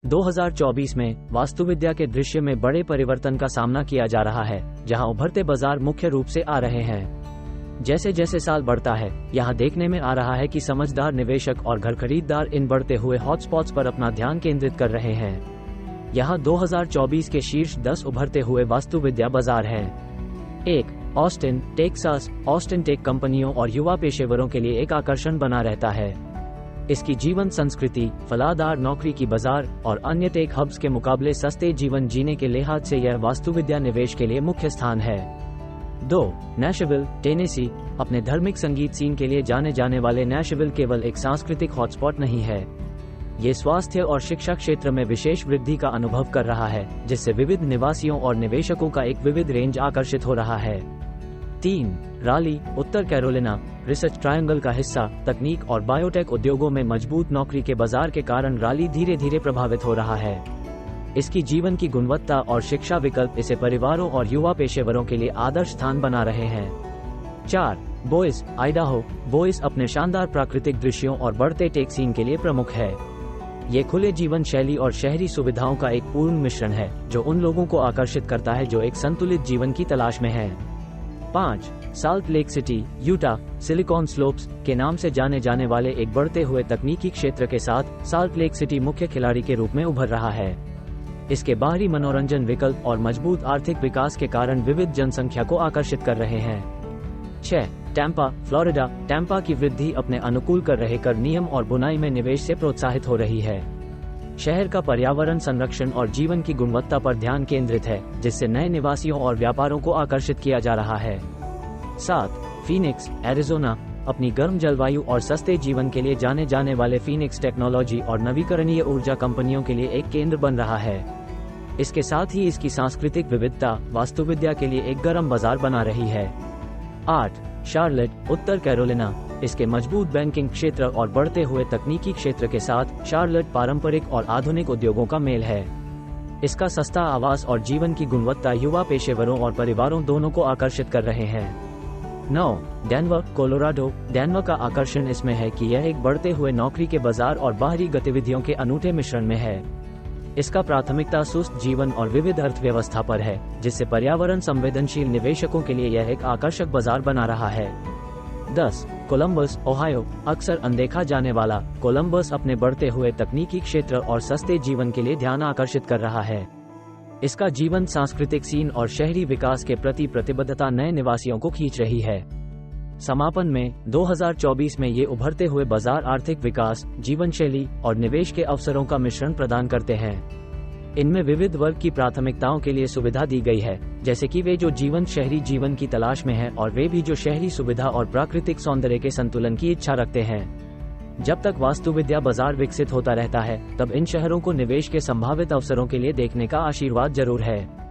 2024 में वास्तुविद्या के दृश्य में बड़े परिवर्तन का सामना किया जा रहा है, जहां उभरते बाजार मुख्य रूप से आ रहे हैं। जैसे जैसे साल बढ़ता है, यहां देखने में आ रहा है कि समझदार निवेशक और घर खरीदार इन बढ़ते हुए हॉटस्पॉट्स पर अपना ध्यान केंद्रित कर रहे हैं। यहां 2024 के शीर्ष 10 उभरते हुए वास्तुविद्या बाजार हैं। 1. Austin, Texas. ऑस्टिन टेक कंपनियों और युवा पेशेवरों के लिए एक आकर्षण बना रहता है। इसकी जीवन संस्कृति, फलादार नौकरी की बाजार और अन्य टेक हब्स के मुकाबले सस्ते जीवन जीने के लिहाज से यह वास्तुविद्या निवेश के लिए मुख्य स्थान है। 2. Nashville, Tennessee. अपने धार्मिक संगीत सीन के लिए जाने जाने वाले नैशविल केवल एक सांस्कृतिक हॉटस्पॉट नहीं है, ये स्वास्थ्य और शिक्षा क्षेत्र में विशेष वृद्धि का अनुभव कर रहा है, जिससे विविध निवासियों और निवेशकों का एक विविध रेंज आकर्षित हो रहा है। 3. राली, उत्तर कैरोलिना। रिसर्च ट्रायंगल का हिस्सा, तकनीक और बायोटेक उद्योगों में मजबूत नौकरी के बाजार के कारण राली धीरे धीरे प्रभावित हो रहा है। इसकी जीवन की गुणवत्ता और शिक्षा विकल्प इसे परिवारों और युवा पेशेवरों के लिए आदर्श स्थान बना रहे हैं। 4. Boys, Idaho. बोइस अपने शानदार प्राकृतिक दृश्यों और बढ़ते टेक सीन के लिए प्रमुख है। ये खुले जीवन शैली और शहरी सुविधाओं का एक पूर्ण मिश्रण है, जो उन लोगों को आकर्षित करता है जो एक संतुलित जीवन की तलाश में हैं। 5. Salt lake city, Utah. Silicon slopes के नाम से जाने जाने वाले एक बढ़ते हुए तकनीकी क्षेत्र के साथ साल्ट लेक सिटी मुख्य खिलाड़ी के रूप में उभर रहा है। इसके बाहरी मनोरंजन विकल्प और मजबूत आर्थिक विकास के कारण विविध जनसंख्या को आकर्षित कर रहे हैं। 6. Tampa, Florida. टैम्पा की वृद्धि अपने अनुकूल कर रहे कर नियम और बुनाई में निवेश से प्रोत्साहित हो रही है। शहर का पर्यावरण संरक्षण और जीवन की गुणवत्ता पर ध्यान केंद्रित है, जिससे नए निवासियों और व्यापारों को आकर्षित किया जा रहा है। 7. Phoenix, Arizona. अपनी गर्म जलवायु और सस्ते जीवन के लिए जाने जाने वाले फीनिक्स टेक्नोलॉजी और नवीकरणीय ऊर्जा कंपनियों के लिए एक केंद्र बन रहा है। इसके साथ ही इसकी सांस्कृतिक विविधता वास्तुविद्या के लिए एक गर्म बाजार बना रही है। 8. शार्लेट, उत्तर कैरोलिना। इसके मजबूत बैंकिंग क्षेत्र और बढ़ते हुए तकनीकी क्षेत्र के साथ शार्लेट पारंपरिक और आधुनिक उद्योगों का मेल है। इसका सस्ता आवास और जीवन की गुणवत्ता युवा पेशेवरों और परिवारों दोनों को आकर्षित कर रहे हैं। 9. Denver, Colorado. डेनवर का आकर्षण इसमें है कि यह एक बढ़ते हुए नौकरी के बाजार और बाहरी गतिविधियों के अनूठे मिश्रण में है। इसका प्राथमिकता सुस्त जीवन और विविध अर्थव्यवस्था पर है, जिससे पर्यावरण संवेदनशील निवेशकों के लिए यह एक आकर्षक बाजार बना रहा है। 10. Columbus, Ohio. अक्सर अनदेखा जाने वाला कोलंबस अपने बढ़ते हुए तकनीकी क्षेत्र और सस्ते जीवन के लिए ध्यान आकर्षित कर रहा है। इसका जीवन सांस्कृतिक सीन और शहरी विकास के प्रति प्रतिबद्धता नए निवासियों को खींच रही है। समापन में 2024 में ये उभरते हुए बाजार आर्थिक विकास, जीवन शैली और निवेश के अवसरों का मिश्रण प्रदान करते हैं। इनमें विविध वर्ग की प्राथमिकताओं के लिए सुविधा दी गई है, जैसे कि वे जो जीवन शहरी जीवन की तलाश में हैं और वे भी जो शहरी सुविधा और प्राकृतिक सौंदर्य के संतुलन की इच्छा रखते हैं। जब तक वास्तुविद्या बाजार विकसित होता रहता है, तब इन शहरों को निवेश के संभावित अवसरों के लिए देखने का आशीर्वाद जरूर है।